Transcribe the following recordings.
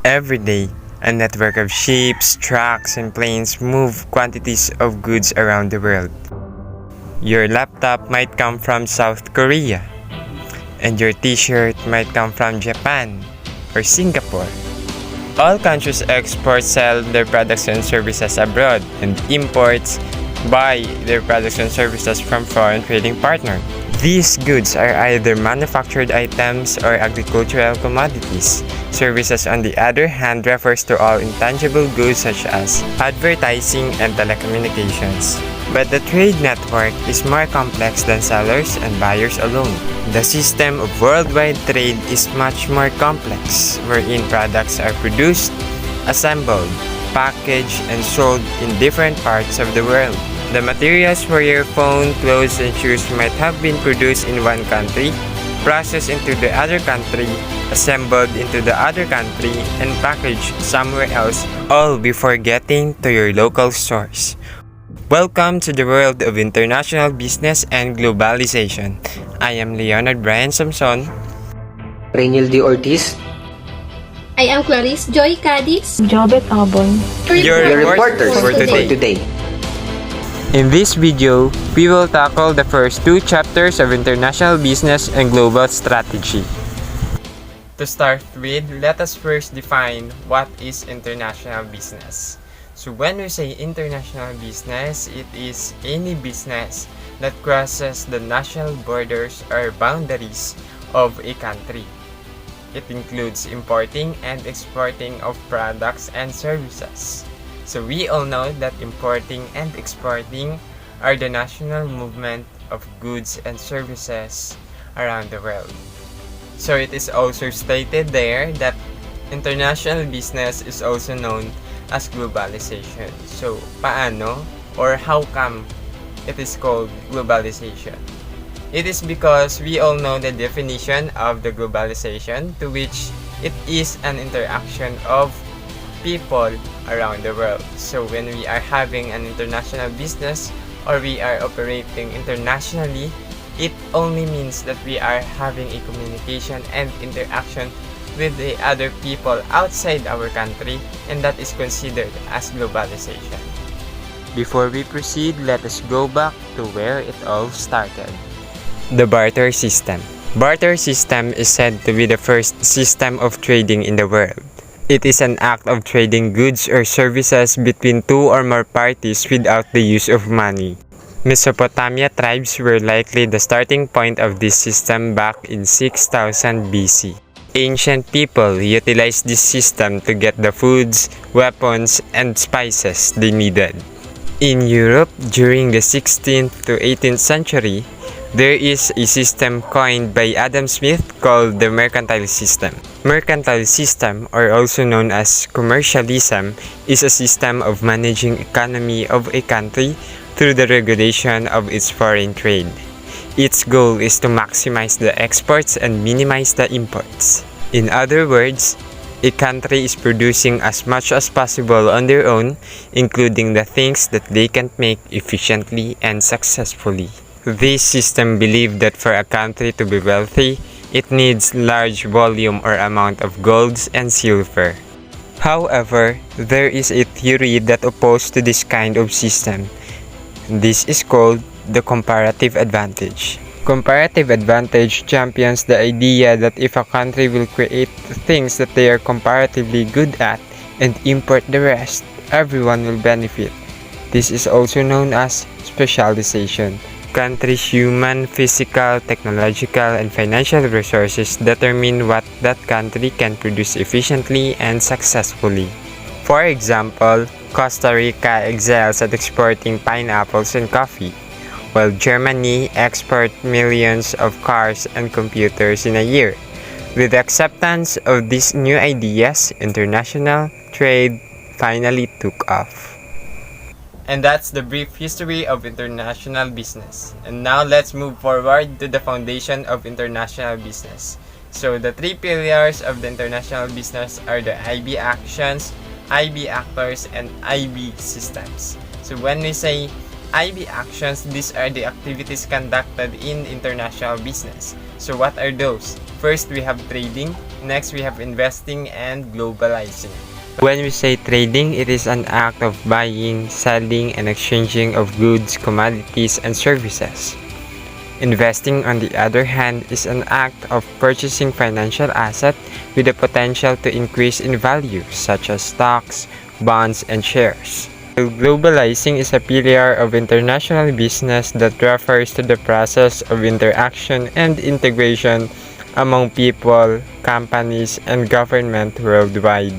Every day, a network of ships, trucks, and planes move quantities of goods around the world. Your laptop might come from South Korea, and your t-shirt might come from Japan or Singapore. All countries export sell their products and services abroad, and imports buy their products and services from foreign trading partners. These goods are either manufactured items or agricultural commodities. Services, on the other hand, refers to all intangible goods such as advertising and telecommunications. But the trade network is more complex than sellers and buyers alone. The system of worldwide trade is much more complex, wherein products are produced, assembled, packaged, and sold in different parts of the world. The materials for your phone, clothes, and shoes might have been produced in one country, processed into the other country, assembled into the other country, and packaged somewhere else, all before getting to your local stores. Welcome to the world of international business and globalization. I am Leonard Brian Samson. Reynildi Ortiz. I am Clarice Joy Cadiz. Jobet Abon. Your reporters for today. In this video, we will tackle the first two chapters of international business and global strategy. To start with, let us first define what is international business. So when we say international business, it is any business that crosses the national borders or boundaries of a country. It includes importing and exporting of products and services. So we all know that importing and exporting are the national movement of goods and services around the world. So it is also stated there that international business is also known as globalization. So paano or how come it is called globalization? It is because we all know the definition of the globalization, to which it is an interaction of people around the world. So when we are having an international business or we are operating internationally, it only means that we are having a communication and interaction with the other people outside our country, and that is considered as globalization. Before we proceed, let us go back to where it all started. The barter system. Barter system is said to be the first system of trading in the world. It is an act of trading goods or services between two or more parties without the use of money. Mesopotamia tribes were likely the starting point of this system back in 6000 BC. Ancient people utilized this system to get the foods, weapons, and spices they needed. In Europe, during the 16th to 18th century, there is a system coined by Adam Smith called the mercantile system. Mercantile system, or also known as commercialism, is a system of managing economy of a country through the regulation of its foreign trade. Its goal is to maximize the exports and minimize the imports. In other words, a country is producing as much as possible on their own, including the things that they can make efficiently and successfully. This system believed that for a country to be wealthy, it needs large volume or amount of golds and silver. However, there is a theory that opposes to this kind of system. This is called the comparative advantage. Comparative advantage champions the idea that if a country will create things that they are comparatively good at and import the rest, everyone will benefit. This is also known as specialization. Countries' human, physical, technological, and financial resources determine what that country can produce efficiently and successfully. For example, Costa Rica excels at exporting pineapples and coffee, while Germany exports millions of cars and computers in a year. With the acceptance of these new ideas, international trade finally took off. And that's the brief history of international business. And now let's move forward to the foundation of international business. So the three pillars of the international business are the IB actions, IB actors, and IB systems. So when we say IB actions, these are the activities conducted in international business. So what are those? First, we have trading. Next, we have investing and globalizing. When we say trading, it is an act of buying, selling, and exchanging of goods, commodities, and services. Investing, on the other hand, is an act of purchasing financial asset with the potential to increase in value, such as stocks, bonds, and shares. Globalizing is a pillar of international business that refers to the process of interaction and integration among people, companies, and government worldwide.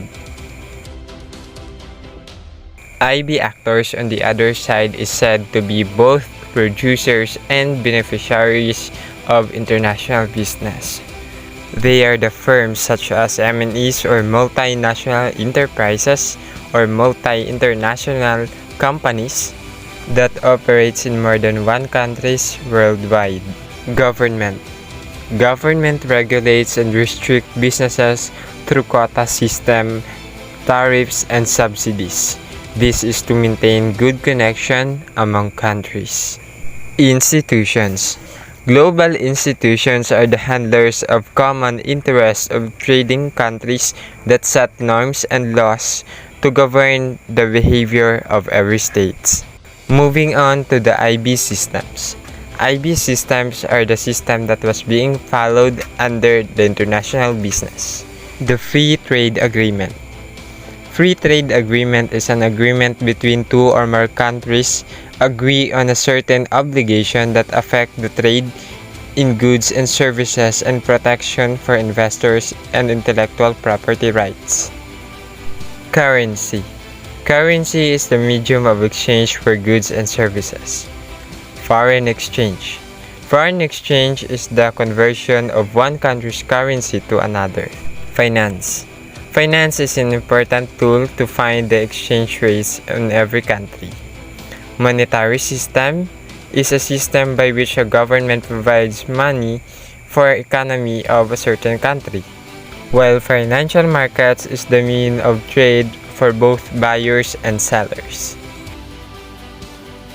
IB actors, on the other side, is said to be both producers and beneficiaries of international business. They are the firms such as MNEs or multinational enterprises or multi-international companies that operates in more than one countries worldwide. Government. Government regulates and restricts businesses through quota system, tariffs, and subsidies. This is to maintain good connection among countries. Institutions. Global institutions are the handlers of common interests of trading countries that set norms and laws to govern the behavior of every state. Moving on to the IB systems. IB systems are the system that was being followed under the international business. The Free Trade Agreement. Free trade agreement is an agreement between two or more countries agree on a certain obligation that affect the trade in goods and services and protection for investors and intellectual property rights. Currency. Currency is the medium of exchange for goods and services. Foreign exchange. Foreign exchange is the conversion of one country's currency to another. Finance. Finance is an important tool to find the exchange rates in every country. Monetary system is a system by which a government provides money for the economy of a certain country, while financial markets is the mean of trade for both buyers and sellers.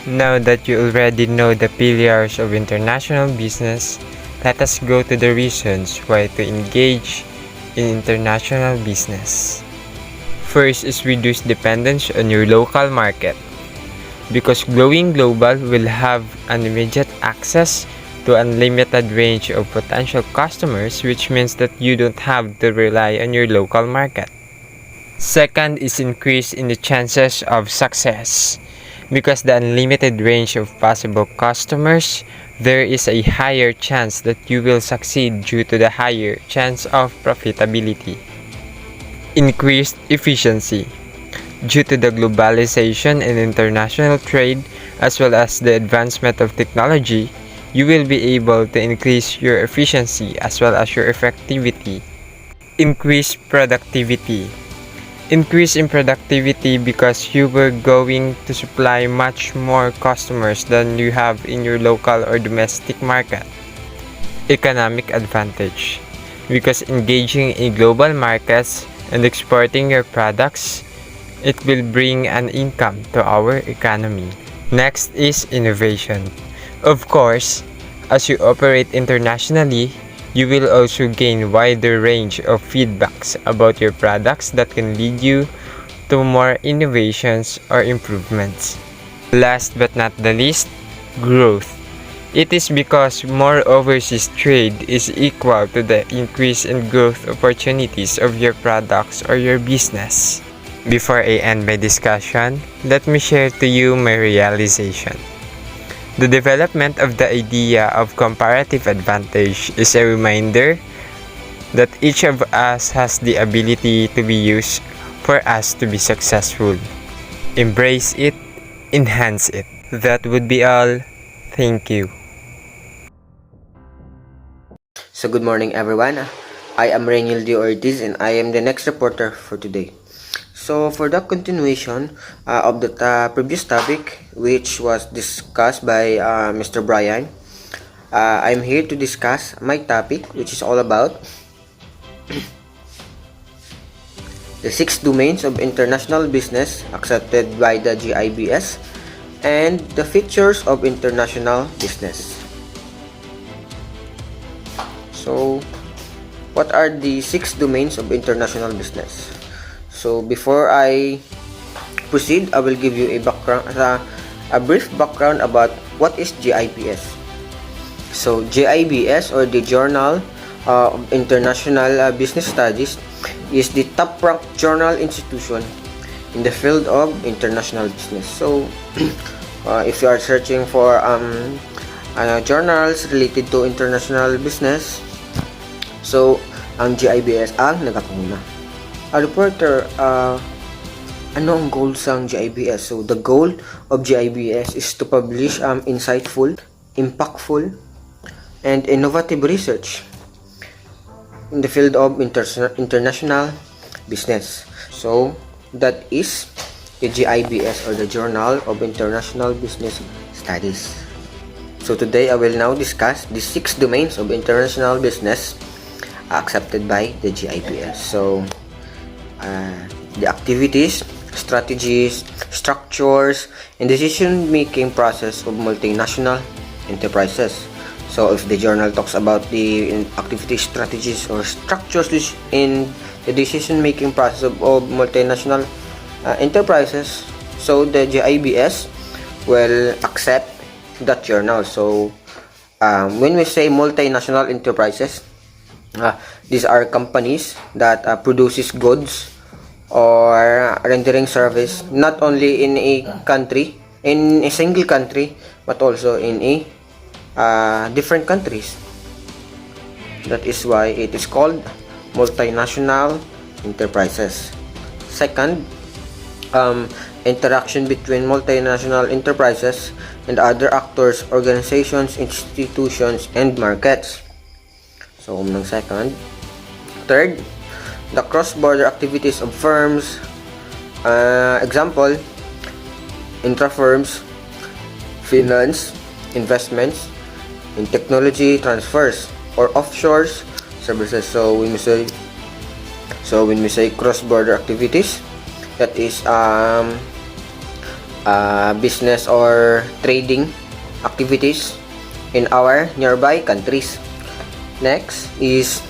Now that you already know the pillars of international business, let us go to the reasons why to engage in international business. First is reduce dependence on your local market. Because going global will have an immediate access to unlimited range of potential customers, which means that you don't have to rely on your local market. Second is increase in the chances of success. Because the unlimited range of possible customers, there is a higher chance that you will succeed due to the higher chance of profitability. Increased efficiency. Due to the globalization and international trade, as well as the advancement of technology, you will be able to increase your efficiency as well as your effectivity. Increased productivity. Increase in productivity because you were going to supply much more customers than you have in your local or domestic market. Economic advantage. Because engaging in global markets and exporting your products, it will bring an income to our economy. Next is innovation. Of course, as you operate internationally, you will also gain wider range of feedbacks about your products that can lead you to more innovations or improvements. Last but not the least, growth. It is because more overseas trade is equal to the increase in growth opportunities of your products or your business. Before I end my discussion, let me share to you my realization. The development of the idea of comparative advantage is a reminder that each of us has the ability to be used for us to be successful. Embrace it, enhance it. That would be all. Thank you. So good morning everyone. I am Renildi Ortiz and I am the next reporter for today. So for the continuation of the previous topic which was discussed by Mr. Brian, I'm here to discuss my topic which is all about the 6 domains of international business accepted by the GIBS and the features of international business. So what are the 6 domains of international business? So before I proceed, I will give you a brief background about what is GIBS. So GIBS, or the Journal of International Business Studies, is the top-ranked journal institution in the field of international business. So if you are searching for journals related to international business, so ang GIBS ang nagapanguna. A reporter, ano ang goal sa GIBS? So the goal of GIBS is to publish insightful, impactful, and innovative research in the field of international business. So that is the GIBS, or the Journal of International Business Studies. So today I will now discuss the 6 domains of international business accepted by the GIBS. So the activities, strategies, structures, and decision-making process of multinational enterprises. So if the journal talks about the activities, strategies, or structures in the decision-making process of multinational enterprises, so the GIBS will accept that journal. So when we say multinational enterprises, these are companies that produces goods or rendering service not only in a country, in a single country, but also in a different countries. That is why it is called multinational enterprises. Second, interaction between multinational enterprises and other actors, organizations, institutions, and markets. So, ng second. Third, the cross-border activities of firms. Example, intra-firms, finance, investments, in technology transfers, or offshore services. So when we say cross-border activities, that is business or trading activities in our nearby countries. Next is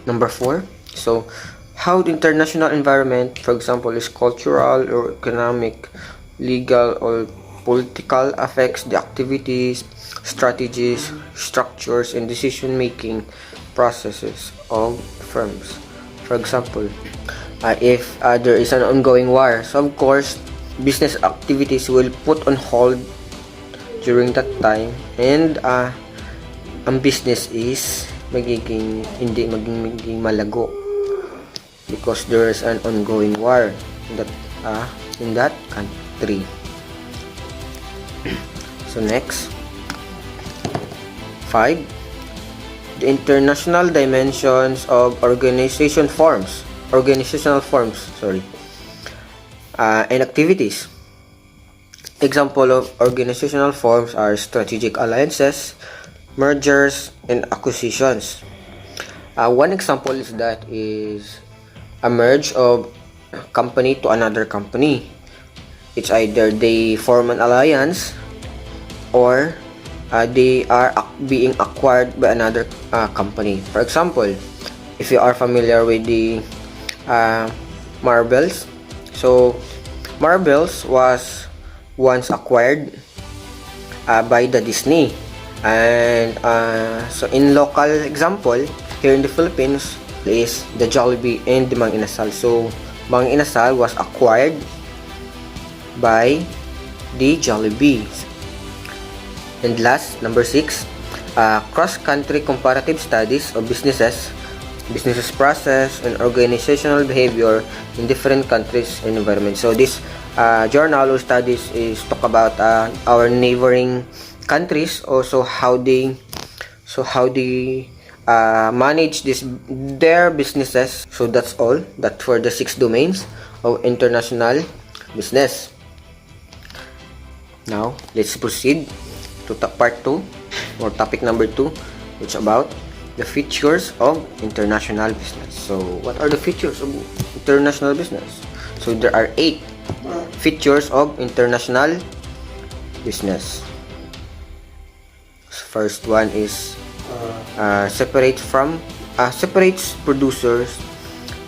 number 4. So how the international environment, for example, is cultural or economic, legal, or political, affects the activities, strategies, structures, and decision-making processes of firms. For example, if there is an ongoing war, so of course business activities will put on hold during that time, and ang business is magiging malago because there is an ongoing war in that country. So next, 5, the international dimensions of organizational forms, and activities. Example of organizational forms are strategic alliances, mergers, and acquisitions. One example is a merge of company to another company. It's either they form an alliance or they are being acquired by another company. For example, if you are familiar with the Marvels, so Marvels was once acquired by the Disney, and so in local example here in the Philippines is the Jollibee and the Mang Inasal. So Mang Inasal was acquired by the Jollibee. And last, number 6, cross-country comparative studies of businesses process, and organizational behavior in different countries and environments. So this journal or studies is talk about our neighboring countries, also how they manage their businesses. So that's all that for the 6 domains of international business. Now let's proceed to part 2, or topic number 2, which about the features of international business. So what are the features of international business? So there are 8 features of international business. First one is separate from separates producers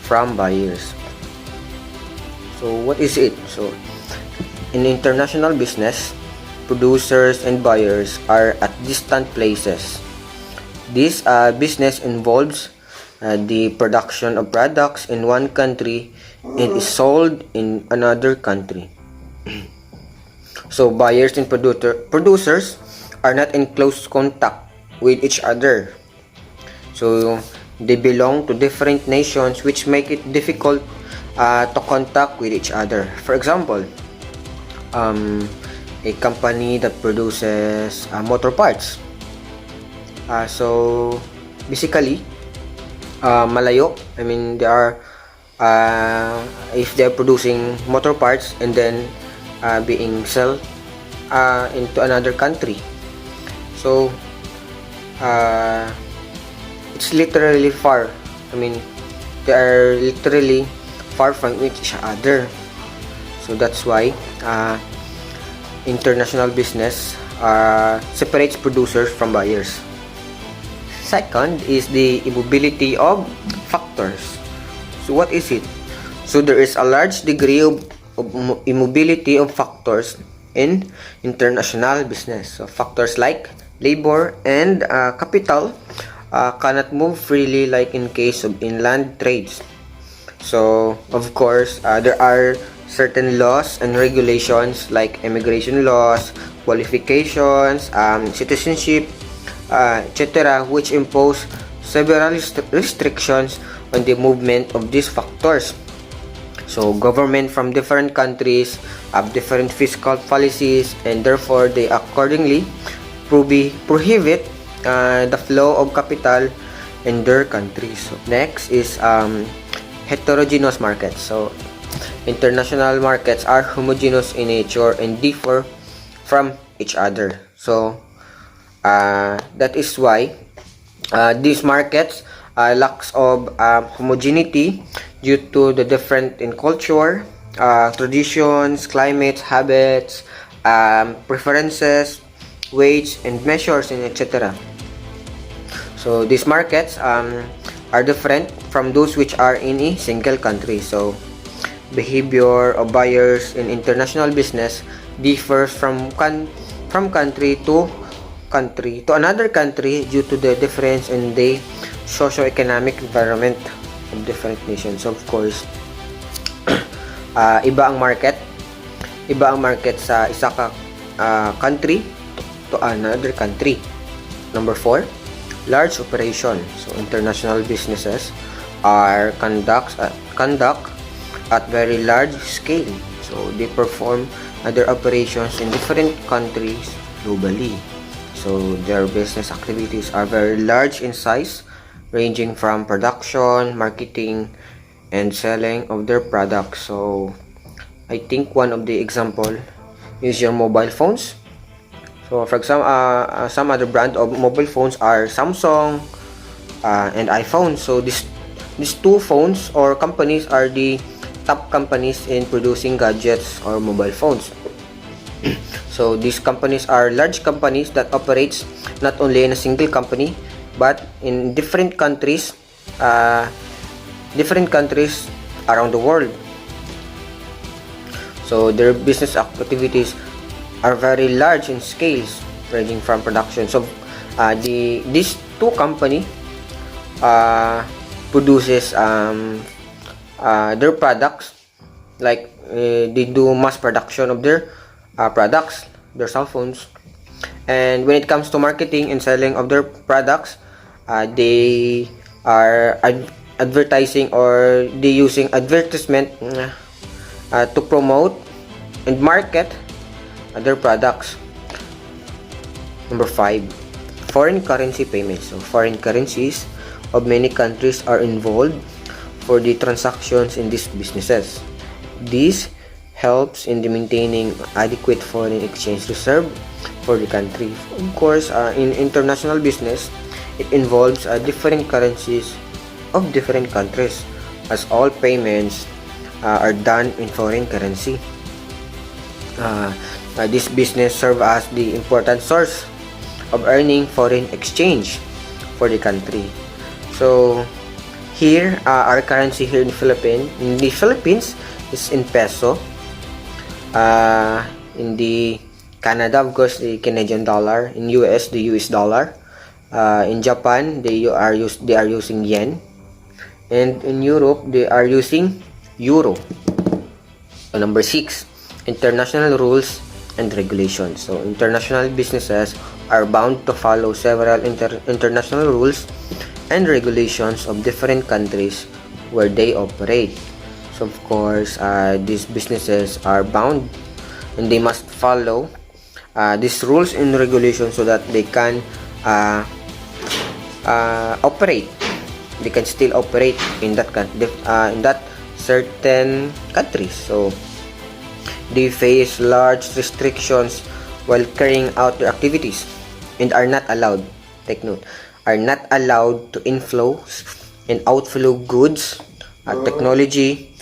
from buyers. So what is it? So in international business, producers and buyers are at distant places. This business involves the production of products in one country and is sold in another country. So buyers and producers are not in close contact with each other. So they belong to different nations, which make it difficult to contact with each other. For example, a company that produces motor parts. So basically, malayo. I mean, they are if they're producing motor parts and then being sold into another country. So it's literally far. I mean, they are literally far from each other. So that's why international business separates producers from buyers. Second is the immobility of factors. So what is it? So there is a large degree of immobility of factors in international business. So factors like labor and capital cannot move freely like in case of inland trades. So of course, there are certain laws and regulations like immigration laws, qualifications, citizenship, etc., which impose several restrictions on the movement of these factors. So government from different countries have different fiscal policies, and therefore they accordingly prohibit the flow of capital in their countries. So next is heterogeneous markets. So international markets are homogeneous in nature and differ from each other. So that is why these markets lacks of homogeneity due to the different in culture, traditions, climates, habits, preferences, weights and measures, and etc. So these markets are different from those which are in a single country. So behavior of buyers in international business differs from country to another country due to the difference in the socio-economic environment of different nations. Of course, iba ang market sa isa ka country to another country. Number 4, large operation. So international businesses are conduct at very large scale. So they perform other operations in different countries globally. So their business activities are very large in size, ranging from production, marketing, and selling of their products. So I think one of the example is your mobile phones. So for example, some other brand of mobile phones are Samsung and iPhone. So these two phones or companies are the top companies in producing gadgets or mobile phones. So these companies are large companies that operates not only in a single company but in different countries around the world. So their business activities are very large in scales, ranging from production. So these two company produces their products, like they do mass production of their products, their cell phones. And when it comes to marketing and selling of their products, they are advertising, or they using advertisement to promote and market their products. Number 5, foreign currency payments. So foreign currencies of many countries are involved for the transactions in these businesses. This helps in the maintaining adequate foreign exchange reserve for the country. Of course, in international business, it involves different currencies of different countries, as all payments are done in foreign currency. This business serves as the important source of earning foreign exchange for the country. So here, our currency here in the Philippines is in peso. In the Canada, of course, the Canadian dollar. In US, the US dollar. In Japan, they are using yen. And in Europe, they are using euro. So number 6, international rules and regulations. So international businesses are bound to follow several international rules and regulations of different countries where they operate. So of course, these businesses are bound and they must follow these rules and regulations so that they can operate. They can still operate in that certain countries. So they face large restrictions while carrying out their activities and are not allowed, take note, are not allowed to inflow and outflow goods, technology,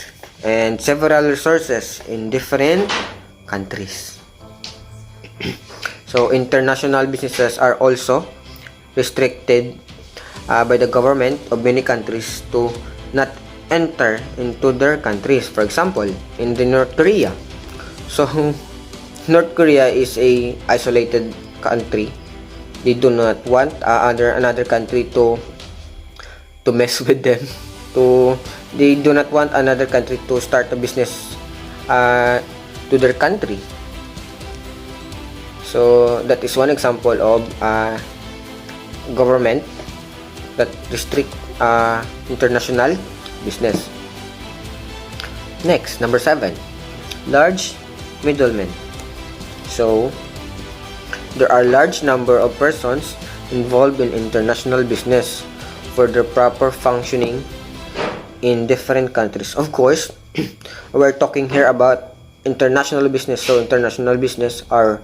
and several resources in different countries. So international businesses are also restricted by the government of many countries to not enter into their countries. For example, in the North Korea. So North Korea is a isolated country. They do not want another country to mess with them. They do not want another country to start a business to their country. So that is one example of government that restrict international business. Next, number 7, large middlemen. So there are large number of persons involved in international business for the proper functioning in different countries. Of course, we're talking here about international business. So international business are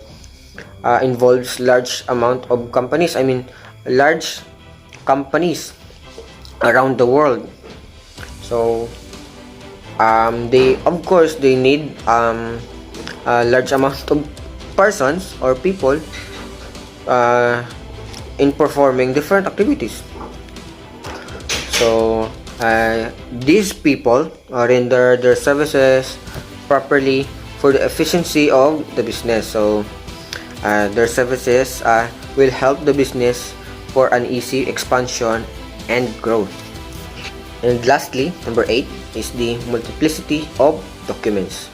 involves large amount of companies. I mean, large companies around the world. So they, of course, they need a large amount of persons or people in performing different activities. So these people render their services properly for the efficiency of the business. So their services will help the business for an easy expansion and growth. And lastly, number 8 is the multiplicity of documents.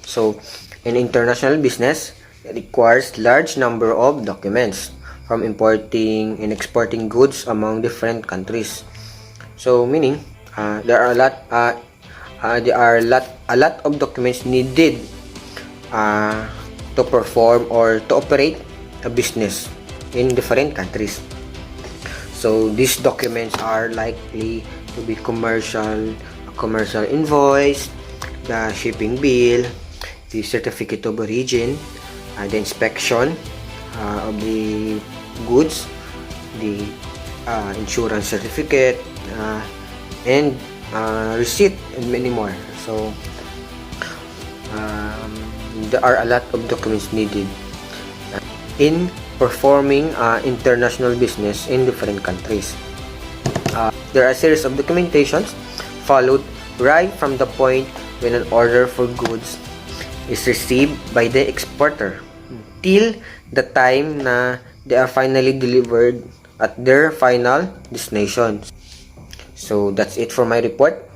So in international business, it requires large number of documents from importing and exporting goods among different countries. So meaning there are a lot of documents needed to perform or to operate a business in different countries. So these documents are likely to be a commercial invoice, the shipping bill, the certificate of origin, the inspection of the goods, the insurance certificate, and receipt, and many more. So there are a lot of documents needed in performing international business in different countries. There are a series of documentations followed right from the point when an order for goods is received by the exporter till the time na they are finally delivered at their final destination. So that's it for my report.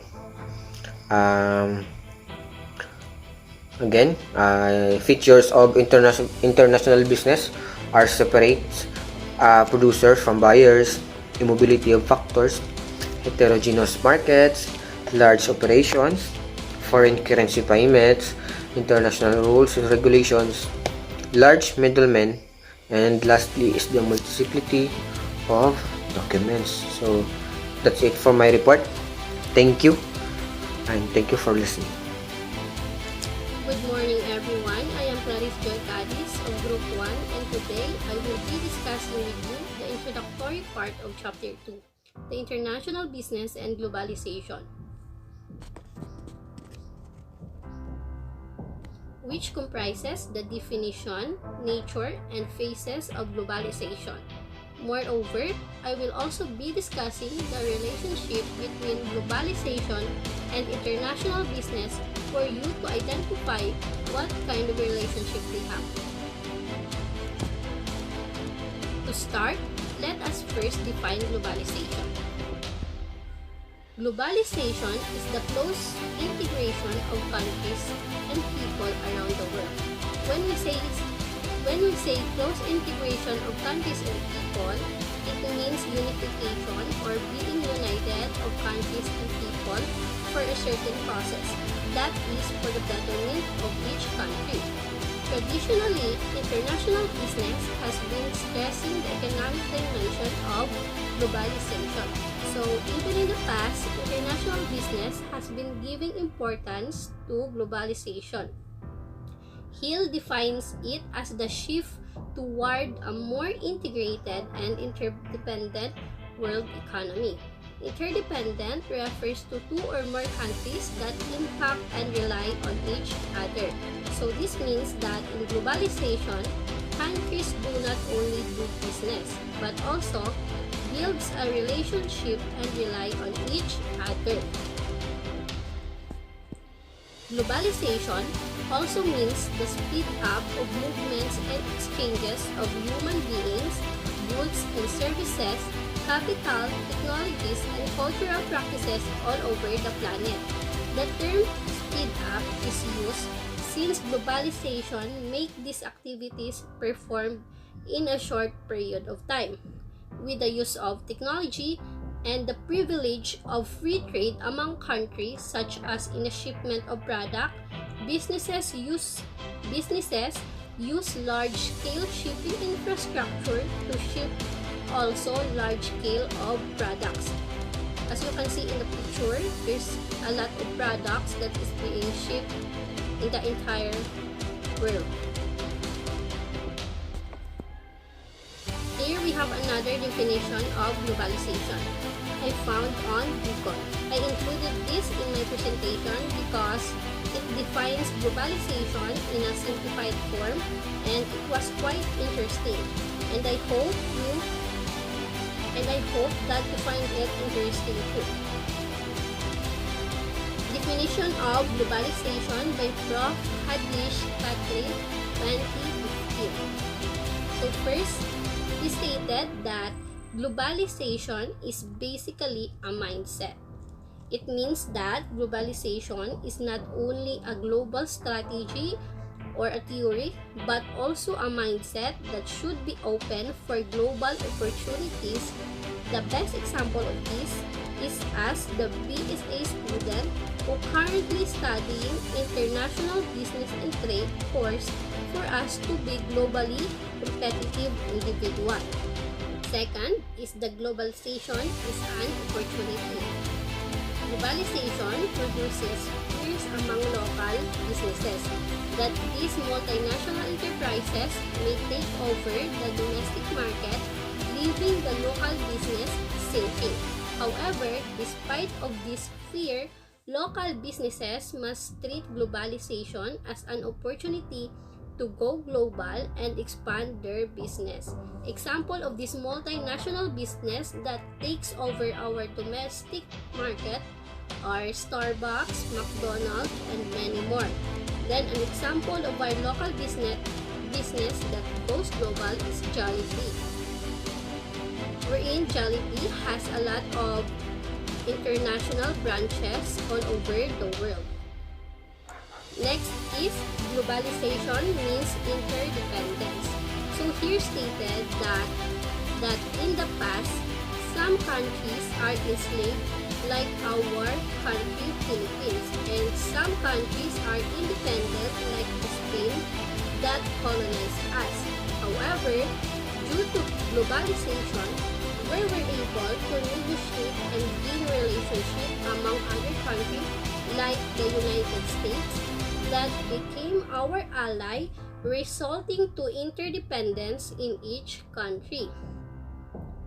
Again, features of international business are separate producers from buyers, immobility of factors, heterogeneous markets, large operations, foreign currency payments, international rules and regulations, large middlemen, and lastly is the multiplicity of documents. So that's it for my report. Thank you, and thank you for listening. Good morning, everyone. I am Clarice Joy Cadiz of Group 1, and today I will be discussing with you the introductory part of Chapter 2, the International Business and Globalization, which comprises the definition, nature, and phases of globalization. Moreover, I will also be discussing the relationship between globalization and international business for you to identify what kind of relationship they have. To start, let us first define globalization. Globalization is the close integration of countries and people around the world. When we say close integration of countries and people, it means unification or being united of countries and people for a certain process, that is for the betterment of each country. Traditionally, international business has been stressing the economic dimension of globalization. So, even in the past, international business has been giving importance to globalization. Hill defines it as the shift toward a more integrated and interdependent world economy. Interdependent refers to two or more countries that impact and rely on each other. So this means that in globalization, countries do not only do business, but also builds a relationship and rely on each other. Globalization also means the speed up of movements and exchanges of human beings, goods and services, capital, technologies, and cultural practices all over the planet. The term speed up is used since globalization makes these activities performed in a short period of time. With the use of technology and the privilege of free trade among countries, such as in the shipment of product, businesses use large-scale shipping infrastructure to ship also large scale of products. As you can see in the picture, there's a lot of products that is being shipped in the entire world. Here we have another definition of globalization I found on Google. I included this in my presentation because it defines globalization in a simplified form and it was quite interesting. And I hope that you find it interesting too. Definition of globalization by Prof. Hadish Katri, 2015. So first, he stated that globalization is basically a mindset. It means that globalization is not only a global strategy or a theory, but also a mindset that should be open for global opportunities. The best example of this is as the BSA student who currently studying International Business and Trade course for us to be globally competitive individual. Second is the globalization is an opportunity. Globalization produces fears among local businesses that these multinational enterprises may take over the domestic market, leaving the local business sinking. However, despite of this fear, local businesses must treat globalization as an opportunity to go global and expand their business. Example of this multinational business that takes over our domestic market are Starbucks, McDonald's, and many more. Then an example of our local business that goes global is Jollibee. Wherein Jollibee has a lot of international branches all over the world. Next is globalization means interdependence. So here stated that in the past, some countries are enslaved like our country Philippines, and some countries are independent like Spain that colonized us. However, due to globalization, we were able to negotiate and gain relationship among other countries like the United States that became our ally, resulting to interdependence in each country.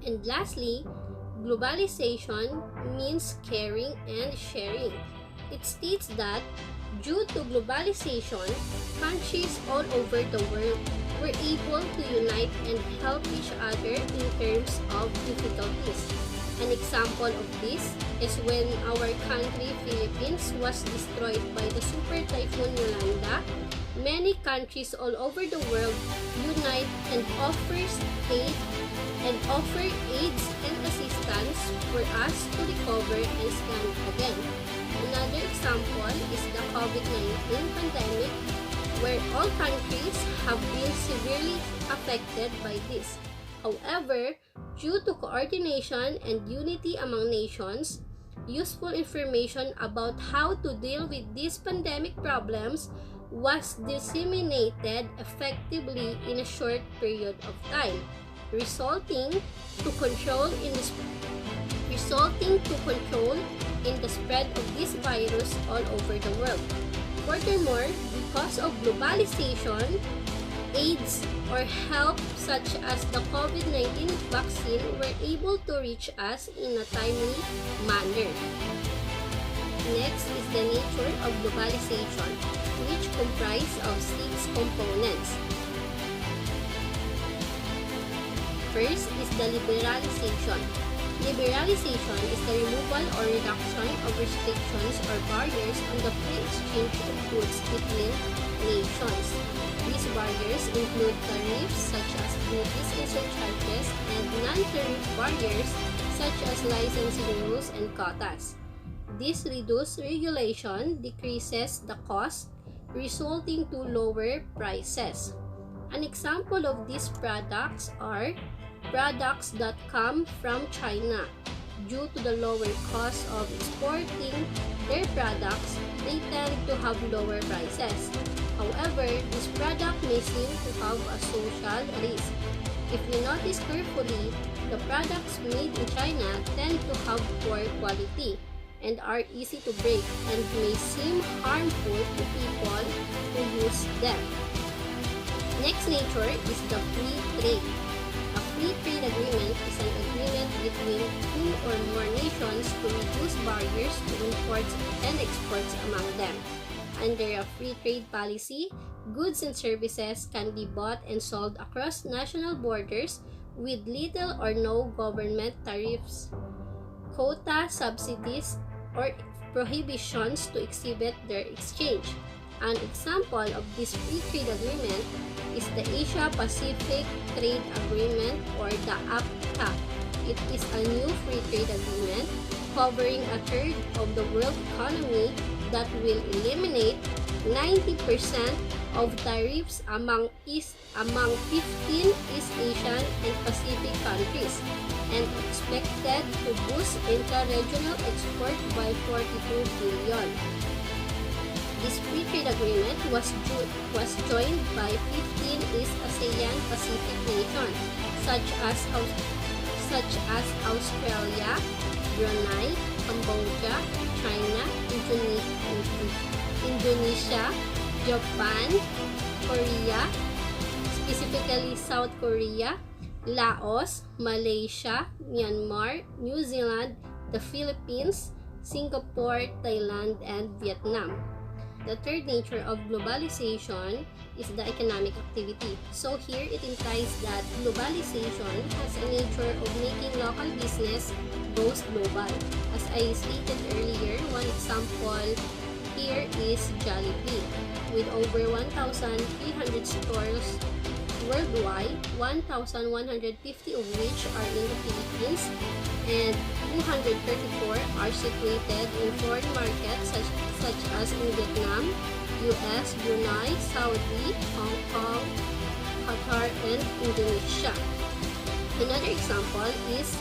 And lastly, globalization means caring and sharing. It states that due to globalization, countries all over the world were able to unite and help each other in terms of difficulties. An example of this is when our country, Philippines, was destroyed by the super typhoon Yolanda. Many countries all over the world unite and offer aids and assistance for us to recover and stand again. Another example is the COVID-19 pandemic, where all countries have been severely affected by this. However, due to coordination and unity among nations, useful information about how to deal with these pandemic problems was disseminated effectively in a short period of time, resulting to control in the spread of this virus all over the world. Furthermore, because of globalization, aids or help such as the COVID-19 vaccine were able to reach us in a timely manner. Next is the nature of globalization, which comprises of 6 components. First is the liberalization. Liberalization is the removal or reduction of restrictions or barriers on the free exchange of goods between nations. These barriers include tariffs such as duties and surcharges and non-tariff barriers such as licensing rules and quotas. This reduced regulation decreases the cost, resulting to lower prices. An example of these products are products that come from China. Due to the lower cost of exporting their products, they tend to have lower prices. However, this product may seem to have a social risk. If we notice carefully, the products made in China tend to have poor quality and are easy to break and may seem harmful to people who use them. Next nature is the free trade. A free trade agreement is an agreement between two or more nations to reduce barriers to imports and exports among them. Under a free trade policy, goods and services can be bought and sold across national borders with little or no government tariffs, quota subsidies, or prohibitions to exhibit their exchange. An example of this free trade agreement is the Asia-Pacific Trade Agreement or the APTA. It is a new free trade agreement covering a third of the world economy that will eliminate 90% of tariffs among 15 East Asian and Pacific countries and expected to boost inter-regional export by 42 billion. This free trade agreement was joined by 15 East ASEAN Pacific nations such as Australia, Brunei, Cambodia, China, Indonesia, Japan, Korea, specifically South Korea, Laos, Malaysia, Myanmar, New Zealand, the Philippines, Singapore, Thailand, and Vietnam. The third nature of globalization is the economic activity. So here it implies that globalization has a nature of making local business goes global. As I stated earlier, one example here is Jollibee. With over 1,300 stores worldwide, 1,150 of which are in the Philippines, and 234 are situated in foreign markets such as in Vietnam, US, Brunei, Saudi, Hong Kong, Qatar, and Indonesia. Another example is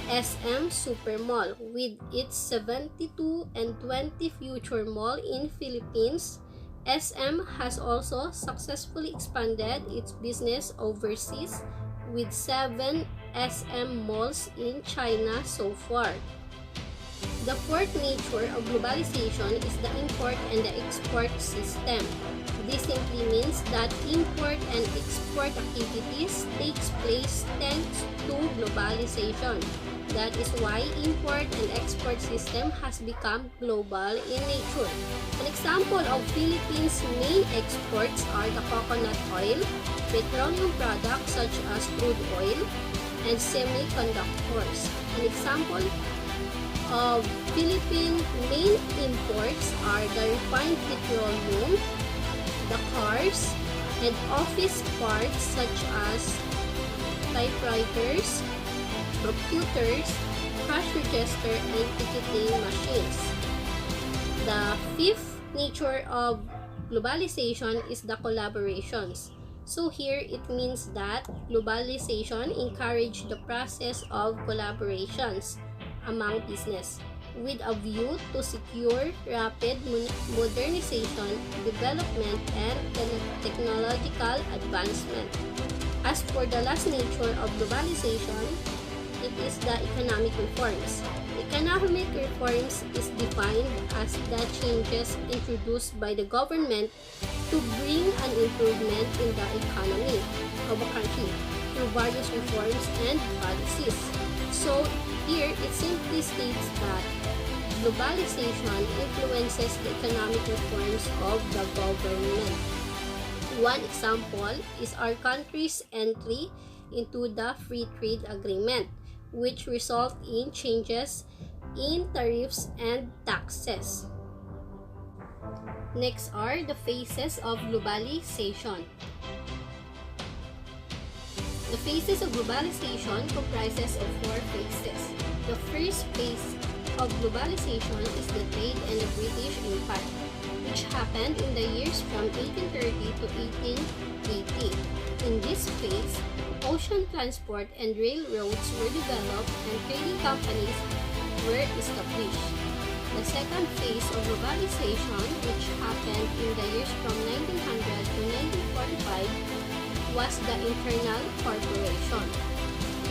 SM Supermall. With its 72 and 20 future mall in Philippines, SM has also successfully expanded its business overseas with 7 SM malls in China so far. The fourth nature of globalization is the import and the export system. This simply means that import and export activities takes place thanks to globalization. That is why import and export system has become global in nature. An example of Philippines' main exports are the coconut oil, petroleum products such as crude oil, and semiconductors. An example of Philippine main imports are the refined petroleum, the cars, and office parts such as typewriters, computers, cash register, and ticketing machines. The fifth nature of globalization is the collaborations. So here it means that globalization encouraged the process of collaborations among business with a view to secure rapid modernization, development, and technological advancement. As for the last nature of globalization, it is the economic reforms. Economic reforms is defined as the changes introduced by the government to bring an improvement in the economy of a country through various reforms and policies. So here it simply states that globalization influences the economic reforms of the government. One example is our country's entry into the Free Trade Agreement, which result in changes in tariffs and taxes. Next are the phases of globalization. The phases of globalization comprises of 4 phases. The first phase of globalization is the trade and the British Empire, which happened in the years from 1830 to 1880. In this phase, ocean transport and railroads were developed and trading companies were established. The second phase of globalization, which happened in the years from 1900 to 1945, was the internal corporation,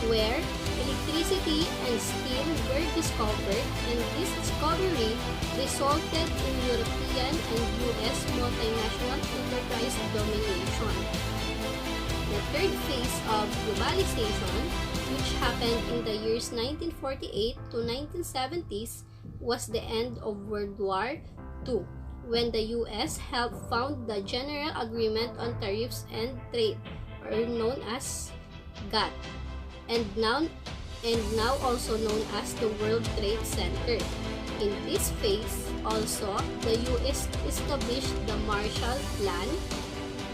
where electricity and steam were discovered, and this discovery resulted in European and US multinational enterprise domination. The third phase of globalization, which happened in the years 1948 to 1970s, was the end of World War II, when the US helped found the General Agreement on Tariffs and Trade, or known as GATT, and now also known as the World Trade Center. In this phase, also, the US established the Marshall Plan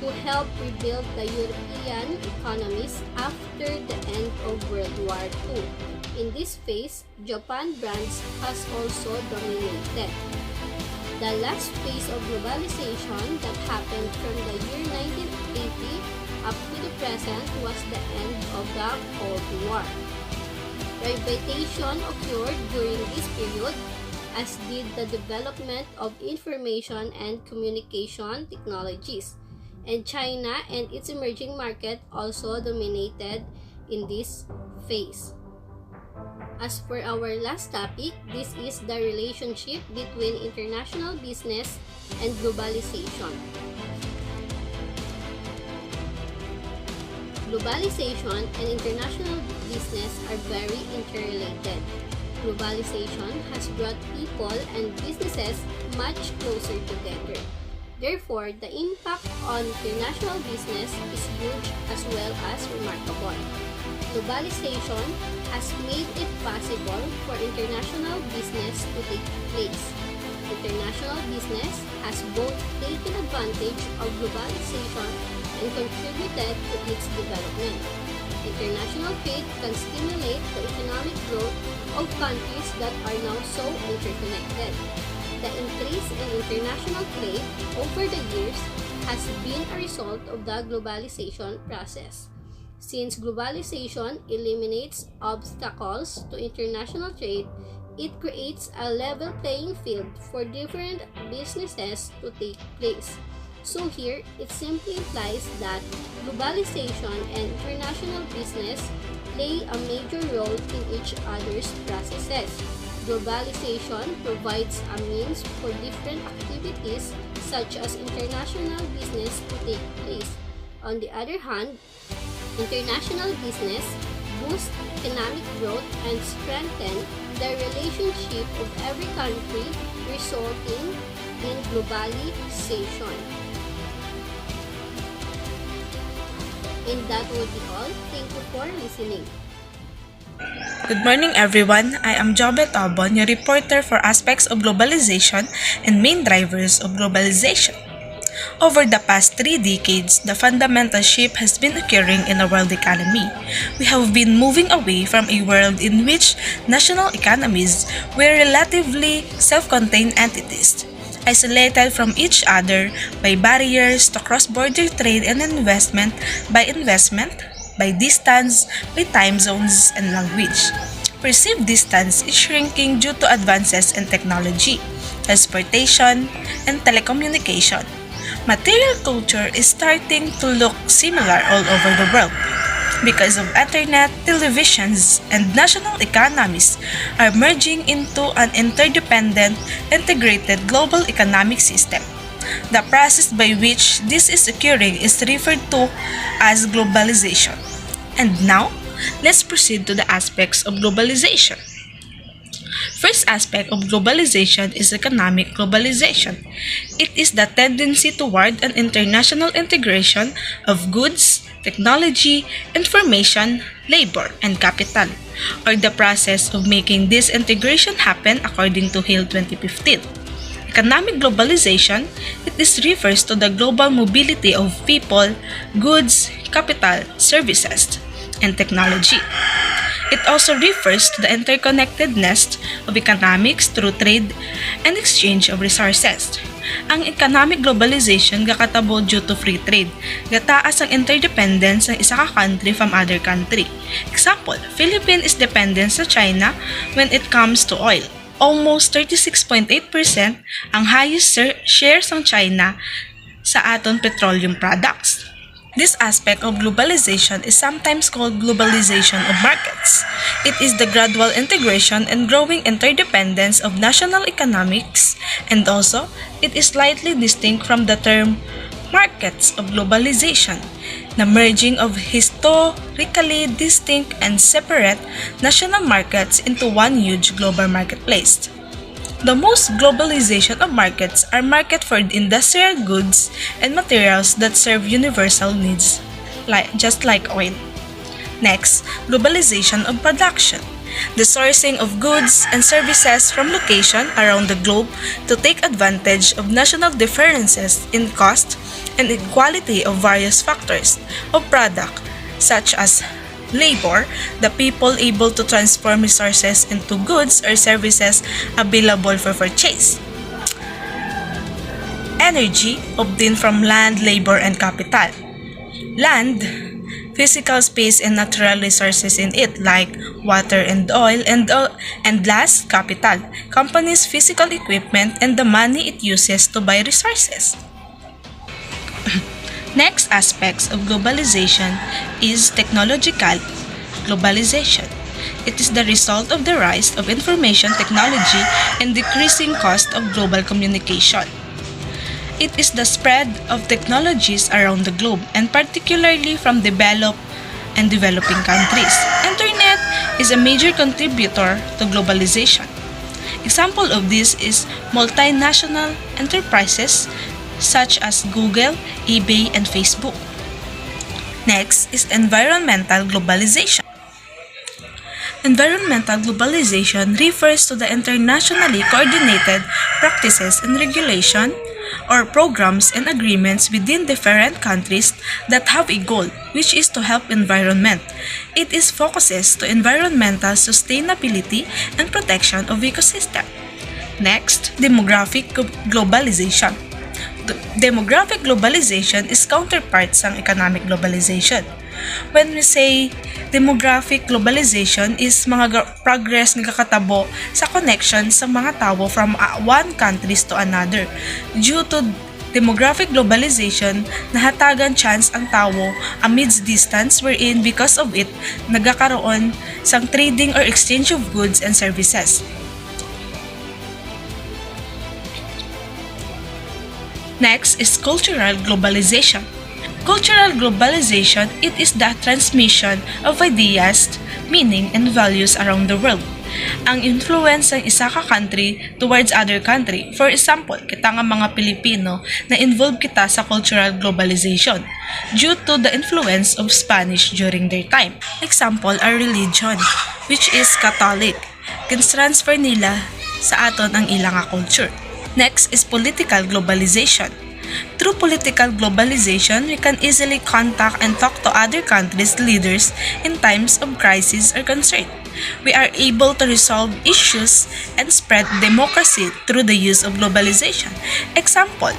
to help rebuild the European economies after the end of World War II. In this phase, Japan brands has also dominated. The last phase of globalization that happened from the year 1980 up to the present was the end of the Cold War. Privatization occurred during this period, as did the development of information and communication technologies, and China and its emerging market also dominated in this phase. As for our last topic, this is the relationship between international business and globalization. Globalization and international business are very interrelated. Globalization has brought people and businesses much closer together. Therefore, the impact on international business is huge as well as remarkable. Globalization has made it possible for international business to take place. International business has both taken advantage of globalization and contributed to its development. International trade can stimulate the economic growth of countries that are now so interconnected. The increase in international trade over the years has been a result of the globalization process. Since globalization eliminates obstacles to international trade, it creates a level playing field for different businesses to take place. So here, it simply implies that globalization and international business play a major role in each other's processes. Globalization provides a means for different activities such as international business to take place. On the other hand, international business boost economic growth and strengthen the relationship of every country, resulting in globalization. And that would be all. Thank you for listening. Good morning, everyone. I am Jobet Obon, your reporter for aspects of globalization and main drivers of globalization. Over the past 3 decades, the fundamental shift has been occurring in the world economy. We have been moving away from a world in which national economies were relatively self-contained entities, isolated from each other by barriers to cross-border trade and investment, by distance, by time zones, and language. Perceived distance is shrinking due to advances in technology, transportation, and telecommunication. Material culture is starting to look similar all over the world. Because of internet, televisions, and national economies are merging into an interdependent, integrated global economic system. The process by which this is occurring is referred to as globalization. And now, let's proceed to the aspects of globalization. First aspect of globalization is economic globalization. It is the tendency toward an international integration of goods, technology, information, labor, and capital, or the process of making this integration happen according to Hill 2015. Economic globalization, refers to the global mobility of people, goods, capital, services, and technology. It also refers to the interconnectedness of economics through trade and exchange of resources. Ang economic globalization gakatabo due to free trade. Gataas ang interdependence ng isa ka country from other country. Example, Philippines is dependent sa China when it comes to oil. Almost 36.8% ang highest shares ng China sa aton petroleum products. This aspect of globalization is sometimes called globalization of markets. It is the gradual integration and growing interdependence of national economics, and also, it is slightly distinct from the term markets of globalization, the merging of historically distinct and separate national markets into one huge global marketplace. The most globalization of markets are market for industrial goods and materials that serve universal needs, just like oil. Next, globalization of production. The sourcing of goods and services from location around the globe to take advantage of national differences in cost and in quality of various factors of product, such as labor, the people able to transform resources into goods or services available for purchase. Energy obtained from land, labor, and capital. Land, physical space and natural resources in it like water and oil, and last, capital, company's physical equipment and the money it uses to buy resources. Next aspects of globalization is technological globalization. It is the result of the rise of information technology and decreasing cost of global communication. It is the spread of technologies around the globe and particularly from developed and developing countries. Internet is a major contributor to globalization. Example of this is multinational enterprises such as Google, eBay, and Facebook. Next is environmental globalization. Environmental globalization refers to the internationally coordinated practices and regulation or programs and agreements within different countries that have a goal, which is to help environment. It is focuses to environmental sustainability and protection of ecosystem. Next, demographic globalization. Demographic globalization is counterparts ng economic globalization. When we say demographic globalization is mga progress nga kakatabo sa connection sa mga tao from one countries to another. Due to demographic globalization, nahatagan chance ang tao amidst distance wherein because of it, nagkakaroon sang trading or exchange of goods and services. Next is cultural globalization. Cultural globalization, it is the transmission of ideas, meaning, and values around the world. Ang influence ng isa ka country towards other country. For example, kita nga mga Pilipino na involved kita sa cultural globalization due to the influence of Spanish during their time. Example, our religion, which is Catholic. Kins-transfer nila sa aton ang ilang culture. Next is political globalization. Through political globalization, we can easily contact and talk to other countries' leaders in times of crisis or concern. We are able to resolve issues and spread democracy through the use of globalization. Example,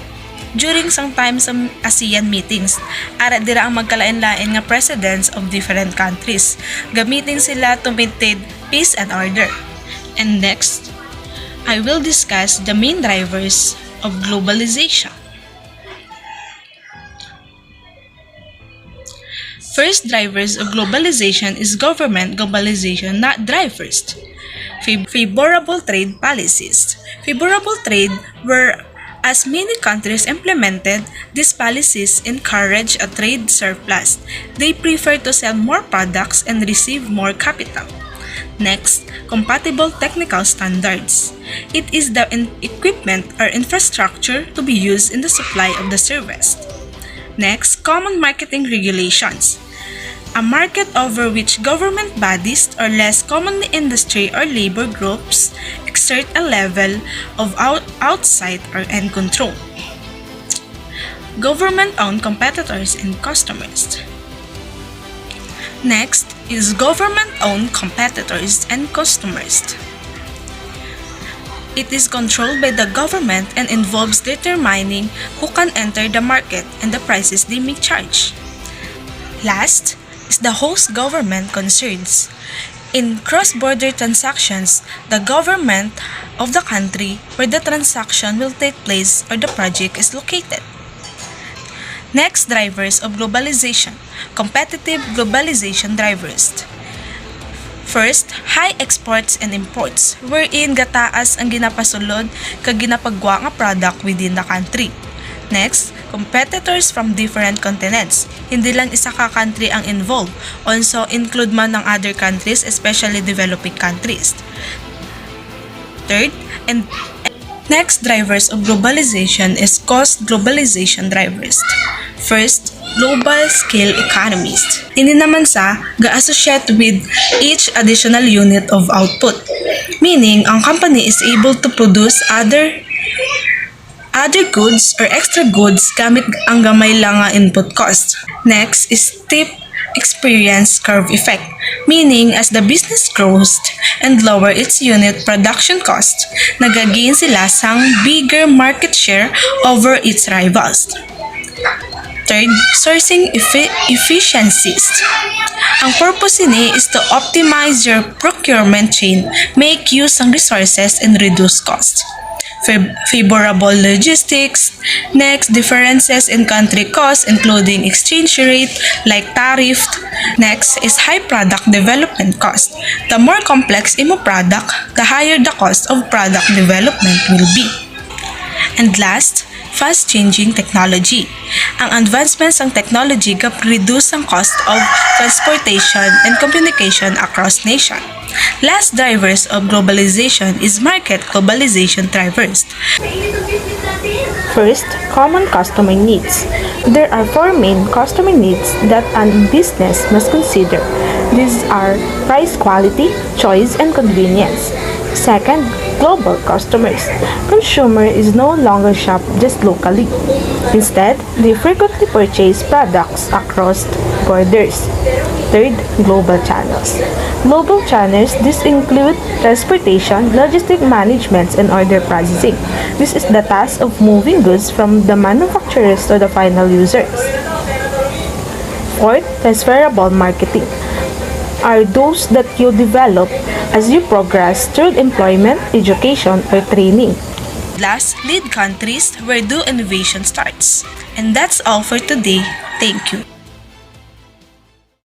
during some times some ASEAN meetings, ara dira ang magkalain-lain nga presidents of different countries. Gamitin sila to maintain peace and order. And next, I will discuss the main drivers of globalization. First drivers of globalization is government globalization, not drivers. Favorable trade policies. Favorable trade were as many countries implemented, these policies encourage a trade surplus. They prefer to sell more products and receive more capital. Next, compatible technical standards. It is the equipment or infrastructure to be used in the supply of the service. Next, common marketing regulations. A market over which government bodies or less commonly industry or labor groups exert a level of outside or end control. Government-owned competitors and customers. Next is government-owned competitors and customers. It is controlled by the government and involves determining who can enter the market and the prices they may charge. Last is the host government concerns. In cross-border transactions, the government of the country where the transaction will take place or the project is located. Next, drivers of globalization. Competitive globalization drivers. First, high exports and imports, wherein gataas ang ginapasulod kag ginapagwa nga product within the country. Next, competitors from different continents. Hindi lang isa ka country ang involved, also include man ng other countries, especially developing countries. Third, and next drivers of globalization is cost globalization drivers. First, global scale economies. Ini naman sa ga-associate with each additional unit of output, meaning ang company is able to produce other goods or extra goods gamit ang gamay lang nga input cost. Next is steep experience curve effect, meaning as the business grows and lower its unit production cost, nagagain sila sang bigger market share over its rivals. Third, sourcing efficiencies. Ang purpose ini is to optimize your procurement chain, make use ng resources and reduce cost. Favorable logistics. Next, differences in country costs including exchange rate like tariff. Next is high product development cost. The more complex imo product, the higher the cost of product development will be. And last, fast-changing technology. Ang advancements ng technology reduce ang cost of transportation and communication across nation. Last drivers of globalization is market globalization drivers. First, common customer needs. There are four main customer needs that a business must consider. These are price, quality, choice, and convenience. Second, global customers. Consumer is no longer shop just locally. Instead, they frequently purchase products across borders. Third, global channels. Global channels, this include transportation, logistic management, and order processing. This is the task of moving goods from the manufacturers to the final users. Fourth, transferable marketing are those that you develop as you progress through employment, education, or training. Last, lead countries where do innovation starts. And that's all for today. Thank you.